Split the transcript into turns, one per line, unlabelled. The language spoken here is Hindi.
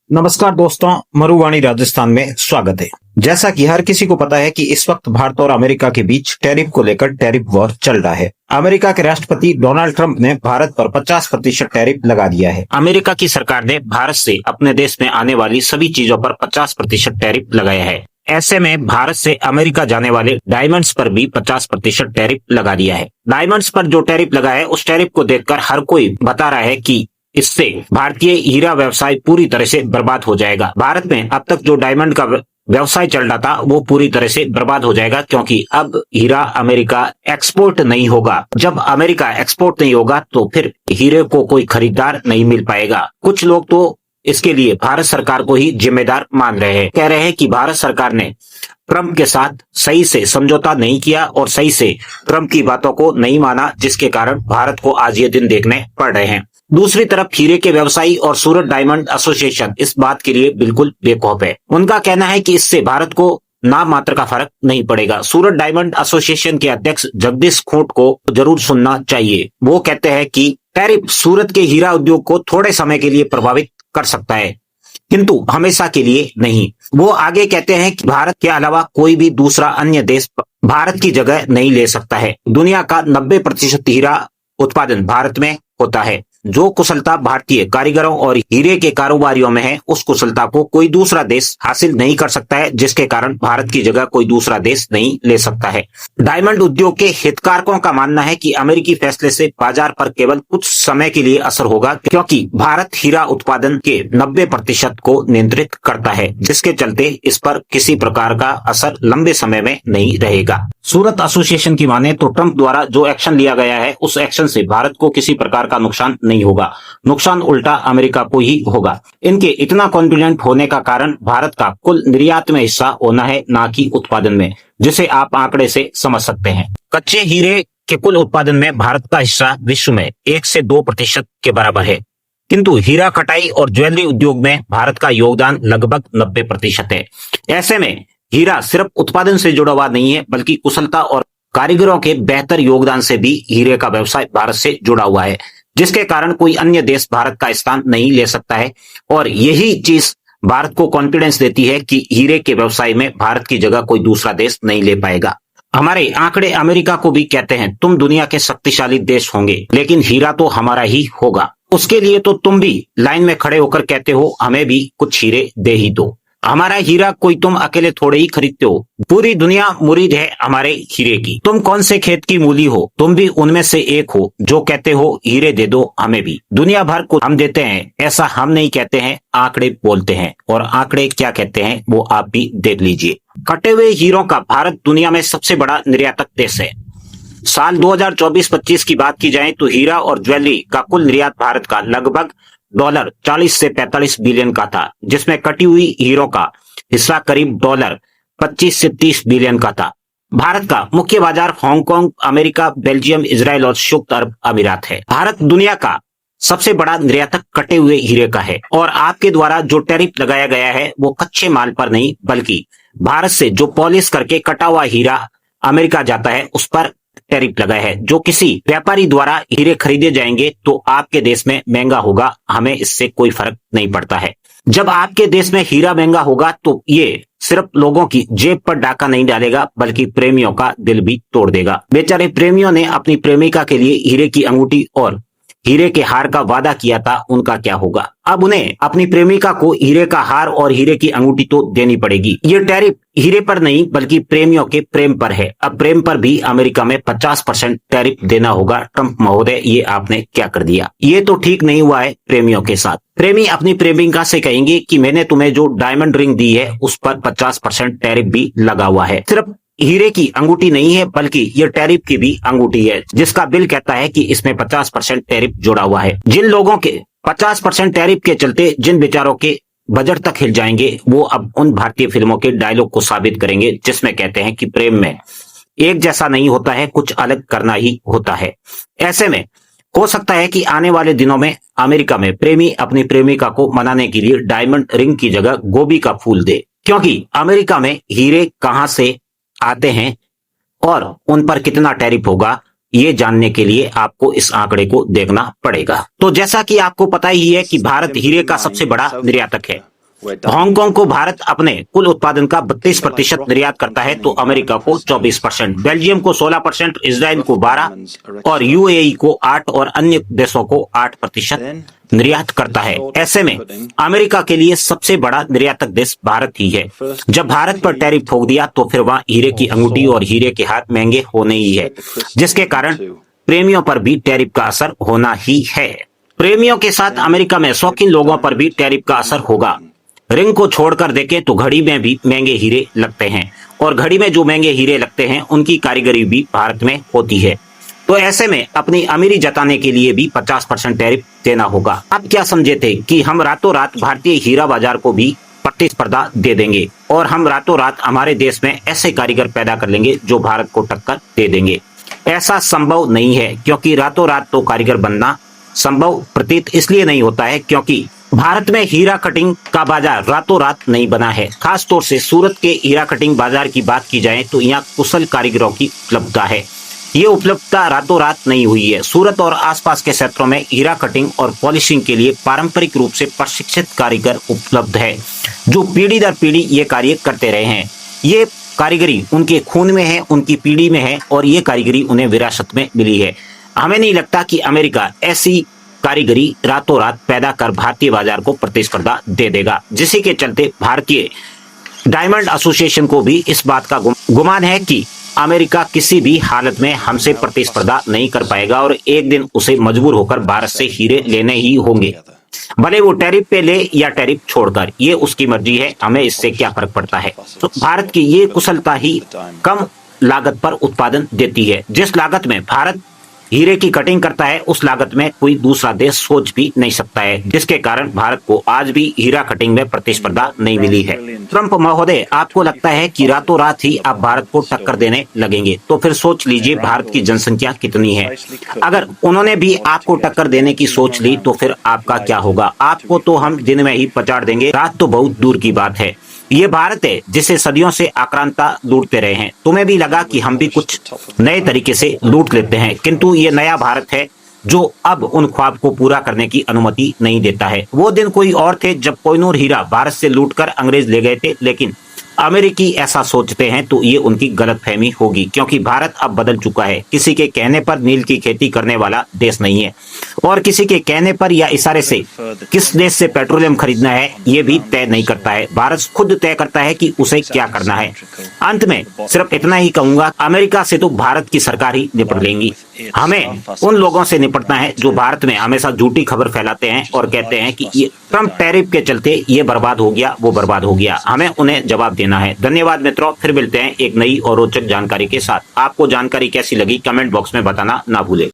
नमस्कार दोस्तों, मरुवाणी राजस्थान में स्वागत है। जैसा कि हर किसी को पता है कि इस वक्त भारत और अमेरिका के बीच टैरिफ को लेकर टैरिफ वॉर चल रहा है। अमेरिका के राष्ट्रपति डोनाल्ड ट्रंप ने भारत पर 50% टैरिफ लगा दिया है। अमेरिका की सरकार ने भारत से अपने देश में आने वाली सभी चीजों पर 50% टैरिफ लगाया है। ऐसे में भारत से अमेरिका जाने वाले डायमंड्स पर भी 50% टैरिफ लगा दिया है। डायमंड्स पर जो टैरिफ लगा है, उस टैरिफ को देखकर हर कोई बता रहा है कि इससे भारतीय हीरा व्यवसाय पूरी तरह से बर्बाद हो जाएगा। भारत में अब तक जो डायमंड का व्यवसाय चल रहा था वो पूरी तरह से बर्बाद हो जाएगा, क्योंकि अब हीरा अमेरिका एक्सपोर्ट नहीं होगा। जब अमेरिका एक्सपोर्ट नहीं होगा तो फिर हीरे को कोई खरीदार नहीं मिल पाएगा। कुछ लोग तो इसके लिए भारत सरकार को ही जिम्मेदार मान रहे हैं। कह रहे हैं कि भारत सरकार ने ट्रंप के साथ सही से समझौता नहीं किया और सही से ट्रंप की बातों को नहीं माना, जिसके कारण भारत को आज ये दिन देखने पड़ रहे हैं। दूसरी तरफ हीरे के व्यवसायी और सूरत डायमंड एसोसिएशन इस बात के लिए बिल्कुल बेखौफ है। उनका कहना है कि इससे भारत को नाम मात्र का फर्क नहीं पड़ेगा। सूरत डायमंड एसोसिएशन के अध्यक्ष जगदीश खोट को जरूर सुनना चाहिए। वो कहते हैं कि टैरिफ सूरत के हीरा उद्योग को थोड़े समय के लिए प्रभावित कर सकता है, किंतु हमेशा के लिए नहीं। वो आगे कहते हैं कि भारत के अलावा कोई भी दूसरा अन्य देश भारत की जगह नहीं ले सकता है। दुनिया का 90% हीरा उत्पादन भारत में होता है। जो कुशलता भारतीय कारीगरों और हीरे के कारोबारियों में है, उस कुशलता को कोई दूसरा देश हासिल नहीं कर सकता है, जिसके कारण भारत की जगह कोई दूसरा देश नहीं ले सकता है। डायमंड उद्योग के हितधारकों का मानना है कि अमेरिकी फैसले से बाजार पर केवल कुछ समय के लिए असर होगा, क्योंकि भारत हीरा उत्पादन के 90% को नियंत्रित करता है, जिसके चलते इस पर किसी प्रकार का असर लंबे समय में नहीं रहेगा। सूरत एसोसिएशन की माने तो ट्रंप द्वारा जो एक्शन लिया गया है, उस एक्शन से भारत को किसी प्रकार का नुकसान नहीं होगा। नुकसान उल्टा अमेरिका को ही होगा। इनके इतना कॉन्फिडेंट होने का कारण भारत का कुल निर्यात में हिस्सा होना है, ना कि उत्पादन में, जिसे आप आंकड़े से समझ सकते हैं। कच्चे हीरे के कुल उत्पादन में भारत का हिस्सा विश्व में 1 से 2% के बराबर है, किंतु हीरा कटाई और ज्वेलरी उद्योग में भारत का योगदान लगभग 90% है। ऐसे में हीरा सिर्फ उत्पादन से जुड़ा हुआ नहीं है, बल्कि कुशलता और कारीगरों के बेहतर योगदान से भी हीरे का व्यवसाय भारत से जुड़ा हुआ है, जिसके कारण कोई अन्य देश भारत का स्थान नहीं ले सकता है। और यही चीज भारत को कॉन्फिडेंस देती है कि हीरे के व्यवसाय में भारत की जगह कोई दूसरा देश नहीं ले पाएगा। हमारे आंकड़े अमेरिका को भी कहते हैं, तुम दुनिया के शक्तिशाली देश होंगे, लेकिन हीरा तो हमारा ही होगा। उसके लिए तो तुम भी लाइन में खड़े होकर कहते हो, हमें भी कुछ हीरे दे ही दो। हमारा हीरा कोई तुम अकेले थोड़े ही खरीदते हो, पूरी दुनिया मुरीद है हमारे हीरे की। तुम कौन से खेत की मूली हो, तुम भी उनमें से एक हो जो कहते हो हीरे दे दो हमें भी। दुनिया भर को हम देते हैं, ऐसा हम नहीं कहते हैं, आंकड़े बोलते हैं। और आंकड़े क्या कहते हैं वो आप भी देख लीजिए। कटे हुए हीरों का भारत दुनिया में सबसे बड़ा निर्यातक देश है। साल 2024-25 की बात की जाए तो हीरा और ज्वेलरी का कुल निर्यात भारत का लगभग $40 से 45 बिलियन का था, जिसमें कटी हुई हीरों का हिस्सा करीब $25 से 30 बिलियन का था। भारत का मुख्य बाजार हांगकांग, अमेरिका, बेल्जियम, इजराइल और संयुक्त अरब अमीरात है। भारत दुनिया का सबसे बड़ा निर्यातक कटे हुए हीरे का है। और आपके द्वारा जो टैरिफ लगाया गया है वो कच्चे माल पर नहीं, बल्कि भारत से जो पॉलिश करके कटा हुआ हीरा अमेरिका जाता है उस पर टैरिफ लगा है। जो किसी व्यापारी द्वारा हीरे खरीदे जाएंगे तो आपके देश में महंगा होगा, हमें इससे कोई फर्क नहीं पड़ता है। जब आपके देश में हीरा महंगा होगा तो ये सिर्फ लोगों की जेब पर डाका नहीं डालेगा, बल्कि प्रेमियों का दिल भी तोड़ देगा। बेचारे प्रेमियों ने अपनी प्रेमिका के लिए हीरे की अंगूठी और हीरे के हार का वादा किया था, उनका क्या होगा? अब उन्हें अपनी प्रेमिका को हीरे का हार और हीरे की अंगूठी तो देनी पड़ेगी। ये टैरिफ हीरे पर नहीं बल्कि प्रेमियों के प्रेम पर है। अब प्रेम पर भी अमेरिका में 50% टैरिफ देना होगा। ट्रंप महोदय, ये आपने क्या कर दिया? ये तो ठीक नहीं हुआ है प्रेमियों के साथ। प्रेमी अपनी प्रेमिका से कहेंगे कि मैंने तुम्हें जो डायमंड रिंग दी है उस पर 50% टैरिफ भी लगा हुआ है। सिर्फ हीरे की अंगूठी नहीं है, बल्कि ये टैरिफ की भी अंगूठी है, जिसका बिल कहता है कि इसमें 50% टैरिफ जुड़ा हुआ है। जिन लोगों के 50% टैरिफ के चलते जिन बेचारों के बजट तक हिल जाएंगे, वो अब उन भारतीय फिल्मों के डायलॉग को साबित करेंगे जिसमें कहते हैं कि प्रेम में एक जैसा नहीं होता है, कुछ अलग करना ही होता है। ऐसे में हो सकता है कि आने वाले दिनों में अमेरिका में प्रेमी अपनी प्रेमिका को मनाने के लिए डायमंड रिंग की जगह गोभी का फूल दे, क्योंकि अमेरिका में हीरे कहां से आते हैं और उन पर कितना टैरिफ होगा, ये जानने के लिए आपको इस आंकड़े को देखना पड़ेगा। तो जैसा कि आपको पता ही है कि भारत हीरे का सबसे बड़ा निर्यातक है हांगकांग को भारत अपने कुल उत्पादन का 32% निर्यात करता है तो अमेरिका को 24%, बेल्जियम को 16%, इजराइल को 12% और यूएई को 8% और अन्य देशों को 8% निर्यात करता है। ऐसे में अमेरिका के लिए सबसे बड़ा निर्यातक देश भारत ही है। जब भारत पर टैरिफ ठोक दिया तो फिर वहां हीरे की अंगूठी और हीरे के हाथ महंगे होने ही है, जिसके कारण प्रेमियों पर भी टैरिफ का असर होना ही है। प्रेमियों के साथ अमेरिका में शौकीन लोगों पर भी टैरिफ का असर होगा। रिंग को छोड़कर देखें तो घड़ी में भी महंगे हीरे लगते हैं और घड़ी में जो महंगे हीरे लगते हैं उनकी कारीगरी भी भारत में होती है। तो ऐसे में अपनी अमीरी जताने के लिए भी 50% टैरिफ देना होगा। आप क्या समझे थे कि हम रातों रात भारतीय हीरा बाजार को भी प्रतिस्पर्धा दे देंगे और हम रातों रात हमारे देश में ऐसे कारीगर पैदा कर लेंगे जो भारत को टक्कर दे देंगे? ऐसा संभव नहीं है, क्योंकि रातों रात तो कारीगर बनना संभव प्रतीत इसलिए नहीं होता है क्योंकि भारत में हीरा कटिंग का बाजार रातों रात नहीं बना है। खास तौर से सूरत के हीरा कटिंग बाजार की बात की जाए तो यहाँ कुशल कारीगरों की उपलब्धता है। ये उपलब्धता रातों रात नहीं हुई है। सूरत और आसपास के क्षेत्रों में हीरा कटिंग और पॉलिशिंग के लिए पारंपरिक रूप से प्रशिक्षित कारीगर उपलब्ध है जो पीढ़ी दर पीढ़ी ये कार्य करते रहे हैं। ये कारीगरी उनके खून में है, उनकी पीढ़ी में है और ये कारीगरी उन्हें विरासत में मिली है। हमें नहीं लगता कि अमेरिका ऐसी कारीगरी रातों रात पैदा कर भारतीय बाजार को प्रतिस्पर्धा दे देगा, जिसी के चलते भारतीय डायमंड एसोसिएशन को भी इस बात का गुमान है कि अमेरिका किसी भी हालत में हमसे प्रतिस्पर्धा नहीं कर पाएगा और एक दिन उसे मजबूर होकर भारत से हीरे लेने ही होंगे, भले वो टैरिफ पे ले या टैरिफ छोड़कर। ये उसकी मर्जी है, हमें इससे क्या फर्क पड़ता है। तो भारत की ये कुशलता ही कम लागत पर उत्पादन देती है। जिस लागत में भारत हीरे की कटिंग करता है उस लागत में कोई दूसरा देश सोच भी नहीं सकता है, जिसके कारण भारत को आज भी हीरा कटिंग में प्रतिस्पर्धा नहीं मिली है। ट्रंप महोदय, आपको लगता है कि रातों रात ही आप भारत को टक्कर देने लगेंगे? तो फिर सोच लीजिए भारत की जनसंख्या कितनी है। अगर उन्होंने भी आपको टक्कर देने की सोच ली तो फिर आपका क्या होगा? आपको तो हम दिन में ही पचाड़ देंगे, रात तो बहुत दूर की बात है। ये भारत है जिसे सदियों से आक्रांता लूटते रहे हैं। तुम्हें भी लगा कि हम भी कुछ नए तरीके से लूट लेते हैं, किंतु ये नया भारत है जो अब उन ख्वाब को पूरा करने की अनुमति नहीं देता है। वो दिन कोई और थे जब कोहिनूर हीरा भारत से लूटकर अंग्रेज ले गए थे, लेकिन अमेरिकी ऐसा सोचते हैं तो ये उनकी गलतफहमी होगी, क्योंकि भारत अब बदल चुका है। किसी के कहने पर नील की खेती करने वाला देश नहीं है और किसी के कहने पर या इशारे से किस देश से पेट्रोलियम खरीदना है ये भी तय नहीं करता है। भारत खुद तय करता है कि उसे क्या करना है। अंत में सिर्फ इतना ही कहूंगा, अमेरिका से तो भारत की सरकार ही निपट लेंगी। हमें उन लोगों से निपटना है जो भारत में हमेशा झूठी खबर फैलाते हैं और कहते हैं कि ये ट्रंप टैरिफ के चलते ये बर्बाद हो गया, वो बर्बाद हो गया। हमें उन्हें जवाब देना है। धन्यवाद मित्रों, फिर मिलते हैं एक नई और रोचक जानकारी के साथ। आपको जानकारी कैसी लगी कमेंट बॉक्स में बताना ना भूलें।